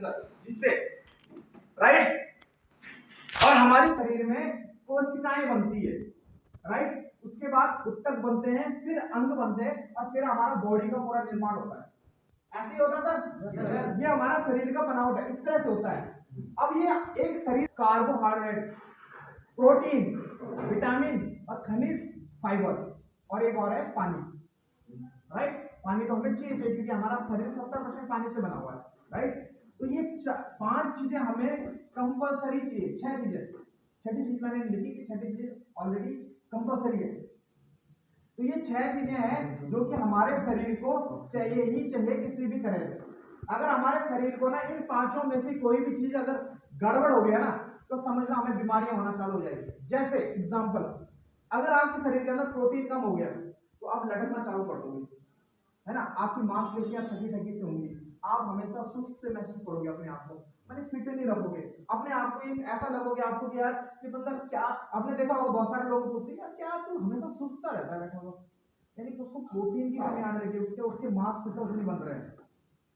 जिससे राइट और हमारे शरीर में कोशिकाएं बनती है राइट। उसके बाद उत्तक बनते हैं, फिर अंग बनते हैं और फिर हमारा बॉडी का पूरा निर्माण होता है। ऐसे ही होता है सर। ये हमारा शरीर का बनावट है, इस तरह से होता है। अब ये एक शरीर कार्बोहाइड्रेट, प्रोटीन, विटामिन और खनिज, फाइबर और एक और है पानी राइट। पानी तो हमें चाहिए क्योंकि हमारा शरीर 70% पानी से बना हुआ है राइट। तो ये 5 चीजें हमें कंपलसरी चाहिए, 6 चीजें। छठी चीज मैंने लिखी कि छठी चीज ऑलरेडी कंपलसरी है। तो ये 6 चीजें हैं जो कि हमारे शरीर को चाहिए ही चाहिए किसी भी तरह से। अगर हमारे शरीर को ना इन 5 में से कोई भी चीज अगर गड़बड़ हो गया ना तो समझना हमें बीमारियां होना चालू हो जाएगी। जैसे एग्जांपल, अगर आपके शरीर के अंदर प्रोटीन कम हो गया तो आप लटकना चालू कर दोगे, है ना। आपकी मांसपेशियां थकी थकी से होंगी, आप हमेशा सुस्त से महसूस करोगे अपने आप को, मैंने फिट नहीं रखोगे अपने आप को। एक ऐसा लगोगे आपको कि यार कि मतलब क्या, आपने देखा होगा बहुत सारे लोग पूछते हैं क्या तू हमेशा सुस्त रहता है बैठा हुआ, यानी कि उसको प्रोटीन की कमी आने लगी, उसके मांसपेशियां नहीं बन रहे हैं,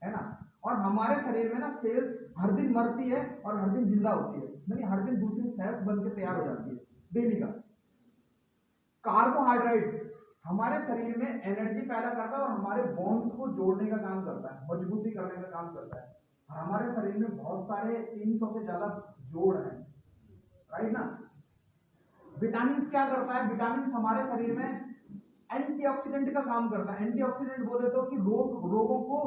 है ना। और हमारे शरीर में ना सेल्स हर दिन मरती है और हर दिन जिंदा होती है, यानी हर दिन दूसरी सेल्स बन के तैयार हो जाती है डेली का। कार्बोहाइड्रेट हमारे शरीर में एनर्जी पैदा करता है और हमारे बोन्स को जोड़ने का काम करता है, मजबूती करने का काम करता है। और हमारे शरीर में बहुत सारे 300 से ज्यादा जोड़ हैं राइट ना। विटामिन क्या करता है, विटामिन हमारे शरीर में एंटीऑक्सीडेंट का काम करता है। एंटीऑक्सीडेंट बोले तो कि रोगों को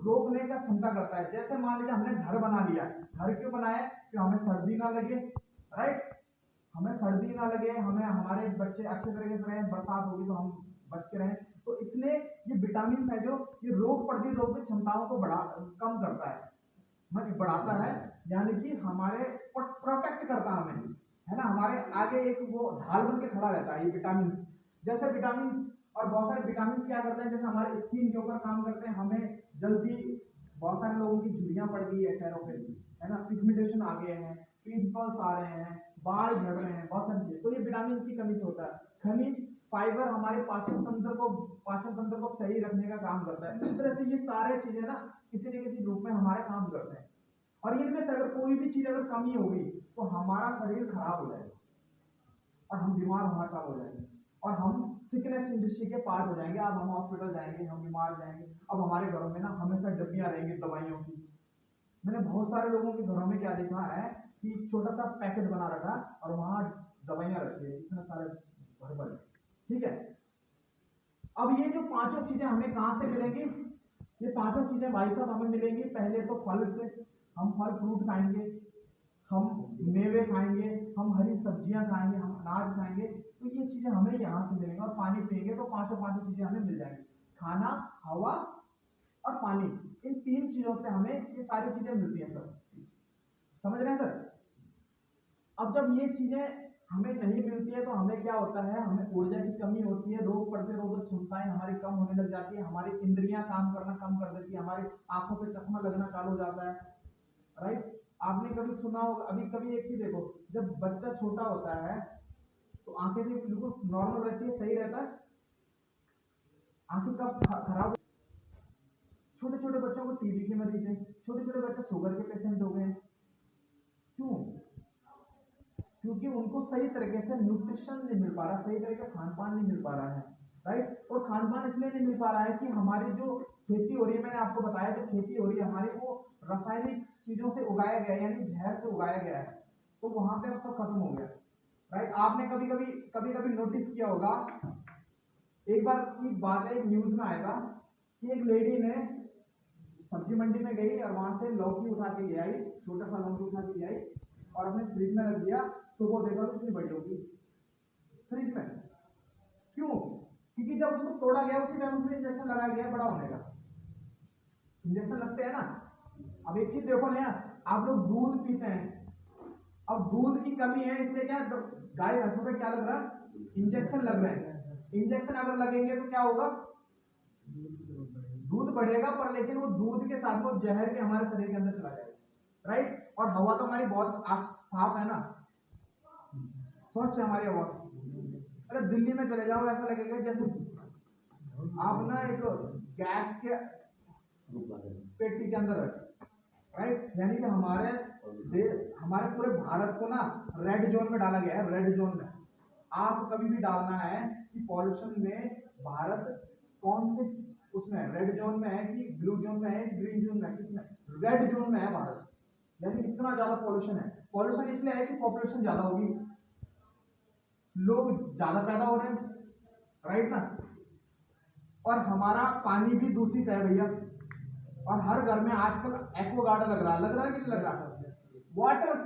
रोकने का क्षमता करता है। जैसे मान लीजिए हमने घर बना लिया, घर क्यों बनाया कि हमें सर्दी ना लगे राइट, हमें सर्दी ना लगे, हमें हमारे बच्चे अच्छे तरीके से रहें, बरसात होगी तो हम बच के रहें। तो इसलिए ये विटामिन है जो ये रोग प्रतिरोधक क्षमताओं को कम करता है, मतलब बढ़ाता है, यानी कि हमारे प्रोटेक्ट करता है हमें, है ना। हमारे आगे एक वो ढाल बन के खड़ा रहता है ये विटामिन। जैसे विटामिन और बहुत सारे विटामिन क्या करते हैं, जैसे हमारे स्किन के ऊपर काम करते हैं, हमें जल्दी, बहुत सारे लोगों की झुर्रियां पड़ गई है चेहरों पे, है ना, पिगमेंटेशन आ गए हैं, पिंपल्स आ रहे हैं, बाल झड़ रहे हैं, बहुत सारी चीजें, तो ये विटामिन की कमी से होता है। खनिज, फाइबर हमारे पाचन तंत्र को सही रखने का काम करता है। इस तरह से ये सारे चीजें ना किसी न किसी रूप में हमारे काम करते हैं। और इनमें से अगर कोई भी चीज अगर कमी होगी तो हमारा शरीर खराब हो जाएगा और हम बीमार होना चालू हो जाएंगे और हम सिकनेस इंडस्ट्री के पार्ट हो जाएंगे। अब हम हॉस्पिटल जाएंगे, हम बीमार जाएंगे। अब हमारे घरों में ना हमेशा डब्बियां रहेंगी दवाइयों की। मैंने बहुत सारे लोगों के घरों में क्या देखा है कि छोटा सा पैकेट बना रखा और वहां दवाइयां रखी है, इतने सारे भर भर, ठीक है। अब ये जो 5 चीजें हमें कहां से मिलेंगी, ये 5 चीजें भाई साहब हमें मिलेंगी पहले तो फल से, हम फल फ्रूट खाएंगे, हम मेवे खाएंगे, हम हरी सब्जियां खाएंगे, हम अनाज खाएंगे, तो ये चीजें हमें यहाँ से मिलेंगी। और पानी पिएंगे तो 5 चीजें हमें मिल जाएंगी, खाना, हवा और पानी। इन 3 चीजों से हमें ये सारी चीजें मिलती हैं सर, समझ रहे हैं सर। अब जब ये चीजें हमें नहीं मिलती है तो हमें क्या होता है, हमें ऊर्जा की कमी होती है, रोग प्रतिरोधक क्षमताएं हमारी कम होने लग जाती है, हमारी इंद्रियां काम करना कम कर देती है, हमारी आंखों पे चश्मा लगना चालू हो जाता है राइट। आपने कभी सुना होगा, अभी कभी एक चीज देखो, जब बच्चा छोटा होता है तो आंखें भी बिल्कुल नॉर्मल रहती है, सही रहता है, आंखें कब खराब, छोटे छोटे बच्चों को टीबी के मरीज हैं, छोटे छोटे बच्चे शुगर के पेशेंट हो गए हैं, क्यों? क्योंकि उनको सही तरीके से न्यूट्रिशन नहीं मिल पा रहा, सही तरह का खान पान नहीं मिल पा रहा है राइट। और खान पान इसलिए नहीं मिल पा रहा है कि हमारी जो खेती हो रही है, मैंने आपको बताया जो खेती हो रही है हमारी, वो रासायनिक चीजों से उगाया गया है, यानी जहर से उगाया गया है, तो वहां पे अब सब खत्म हो गया राइट। आपने कभी कभी नोटिस किया होगा, एक बार की बात है, एक न्यूज में आएगा कि एक लेडी ने सब्जी मंडी में गई और वहां से लौकी उठा के ले आई, छोटा सा लौकी उठा के ले आई और अपने फ्रिज में रख दिया, सुबह देखा तो कितनी बड़ी होगी फ्रिज में। क्यों? क्योंकि जब उसको तोड़ा गया उसी टाइम उसमें इंजेक्शन लगाया गया बड़ा होने का, इंजेक्शन लगते हैं ना। अब एक चीज देखो ना, आप लोग दूध पीते हैं, अब दूध की कमी है इसलिए क्या गाय भैंसों पे क्या लग रहा है, इंजेक्शन लग रहे हैं। इंजेक्शन अगर लगेंगे तो क्या होगा, दूध बढ़ेगा, पर लेकिन वो दूध के साथ वो जहर के हमारे शरीर के अंदर चला जाएगा राइट। और हवा तो हमारी बहुत साफ है ना, स्वच्छ है हमारी हवा। अरे दिल्ली में चले जाओ, ऐसा लगेगा जैसे आप ना एक गैस के पेटी के अंदर है, राइट। यानी कि हमारे पूरे भारत को ना रेड जोन में डाला गया है, रेड जोन में। आप कभी भी डालना है कि पॉल्यूशन में भारत कौन से उसमें रेड जोन में है कि ब्लू जोन में है कि ग्रीन जोन में है, किसमें? रेड जोन में है भारत। यानी इतना ज्यादा पॉल्यूशन है। पॉल्यूशन इसलिए है कि पॉपुलेशन ज्यादा होगी, लोग ज्यादा पैदा हो रहे हैं, राइट ना। और हमारा पानी भी दूषित है भैया। और हर घर में आजकल एक्वागार्ड लग रहा है कि नहीं लग रहा? वाटर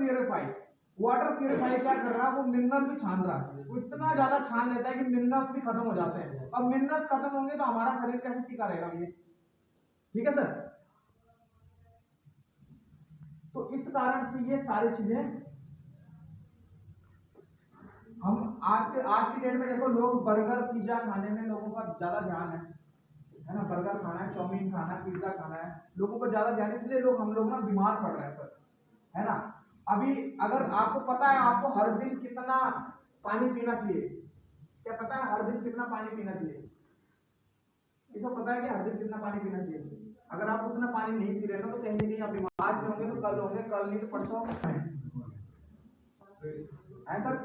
प्यूरिफाई क्या कर रहा है? वो मिनरल भी छान रहा है। वो इतना ज्यादा छान लेता है कि मिनरल्स भी खत्म हो जाते हैं। अब मिनरल्स खत्म होंगे तो हमारा शरीर कैसे टिका रहेगा भैया? ठीक है सर। तो इस कारण से ये सारी चीजें हम आज की डेट में देखो, लोग बर्गर पिज्जा खाने में लोगों का ज्यादा ध्यान है ना। बर्गर खाना है, चाउमीन खाना है, पिज्जा खाना है, लोगों को ज्यादा ध्यान, इसलिए हम लोग ना बीमार पड़ रहे हैं सर, है ना। अभी अगर आपको पता है आपको हर दिन कितना पानी पीना चाहिए, क्या पता है हर दिन कितना पानी पीना चाहिए? इसको पता है कि हर दिन कितना पानी पीना चाहिए? अगर आप उतना पानी नहीं पी रहे ना तो कहीं ना कहीं आप बीमार भी होंगे, तो कल होंगे, कल नहीं तो परसों है सर।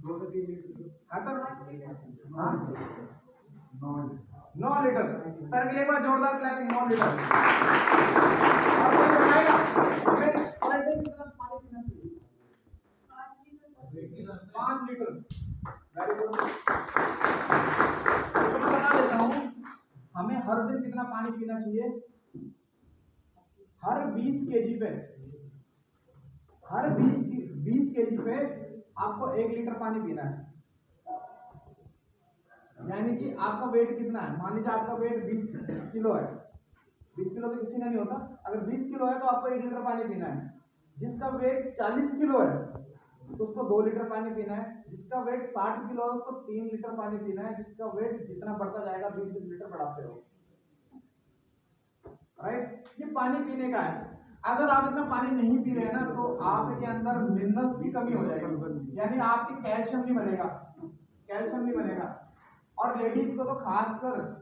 2 से 3 लीटर है सर। हाँ 9 लीटर सर, मिले एक बार जोरदार क्लैपिंग। 9 लीटर। और कोई बताएगा हमें पर डे कितना पानी पीना चाहिए? 5 लीटर। Very good. तो मैं बता देता हूँ हमें हर दिन कितना पानी पीना चाहिए। हर 20 केजी पे, हर 20 केजी पे आपको 1 लीटर पानी पीना है। यानी कि आपका वेट कितना है? मान लीजिए आपका वेट 20 किलो है। 20 किलो तो किसी का नहीं होता। अगर 20 किलो है तो आपको 1 लीटर पानी पीना है। जिसका वेट 40 किलो है तो उसको 2 लीटर पानी पीना है। जिसका वेट 60 किलो है उसको 3 लीटर पानी पीना है। जिसका वेट जितना बढ़ता जाएगा 20 लीटर बढ़ाते हो, राइट। ये पानी पीने का है। अगर आप इतना पानी नहीं पी रहे हैं ना तो आपके अंदर मिनरल्स की कमी हो जाएगी, यानी आपकी कैल्शियम नहीं बनेगा, कैल्शियम नहीं बनेगा। और लेडीज को तो खासकर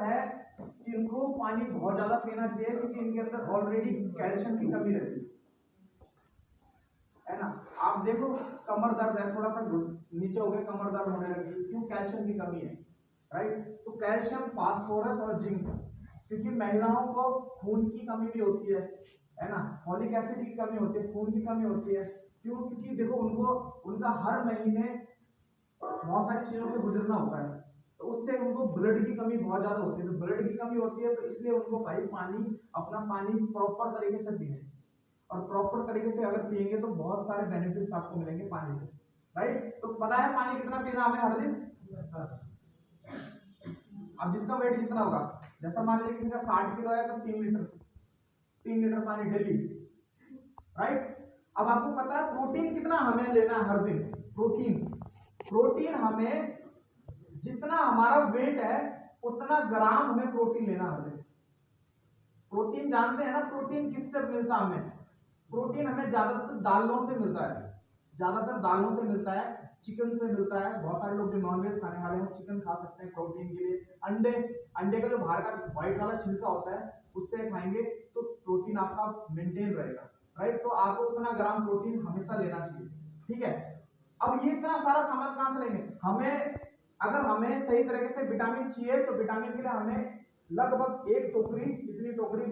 है कि इनको पानी बहुत ज्यादा पीना चाहिए, क्योंकि इनके अंदर ऑलरेडी कैल्शियम की कमी रहती है ना। आप देखो कमर दर्द है, थोड़ा सा नीचे हो गया कमर दर्द होने लगी, क्यों? कैल्शियम की कमी है, राइट। तो कैल्शियम, फास्फोरस और जिंक, क्योंकि महिलाओं को खून की कमी भी होती है ना। फॉलिक एसिड की कमी होती है, खून की कमी होती है। क्यों? क्योंकि देखो उनका हर महीने बहुत सारी चीजों से गुजरना होता है, तो उससे उनको ब्लड की कमी बहुत ज्यादा होती है। तो ब्लड की कमी होती है तो इसलिए उनको भाई अपना पानी प्रॉपर तरीके से पीए। और प्रॉपर तरीके से अगर पिएंगे तो बहुत सारे बेनिफिट्स आपको मिलेंगे पानी से, राइट। तो पता है पानी कितना पीना हमें हर दिन? अब जिसका वेट जितना होगा, जैसा मान लीजिए किसी का 60 किलो है तो 3 लीटर पानी डेली, राइट। अब आपको पता है प्रोटीन कितना हमें लेना है हर दिन? प्रोटीन हमें जितना हमारा वेट है उतना ग्राम हमें प्रोटीन लेना हर दिन। प्रोटीन जानते हैं ना, प्रोटीन किससे मिलता है हमें? प्रोटीन हमें ज्यादातर दालों से मिलता है, ज्यादातर दालों से मिलता है, चिकन से मिलता है। बहुत सारे लोग जो नॉनवेज खाने वाले हैं चिकन खा सकते हैं प्रोटीन के लिए। अंडे का जो बाहर का व्हाइट वाला छिलका होता है उससे खाएंगे तो प्रोटीन आपका मेंटेन रहेगा, राइट। तो आपको उतना ग्राम प्रोटीन हमेशा लेना चाहिए, ठीक है। अब ये इतना सारा सामान कहां से लेंगे? अगर हमें सही तरीके से विटामिन चाहिए तो विटामिन के लिए हमें लगभग एक टोकरी, इतनी टोकरी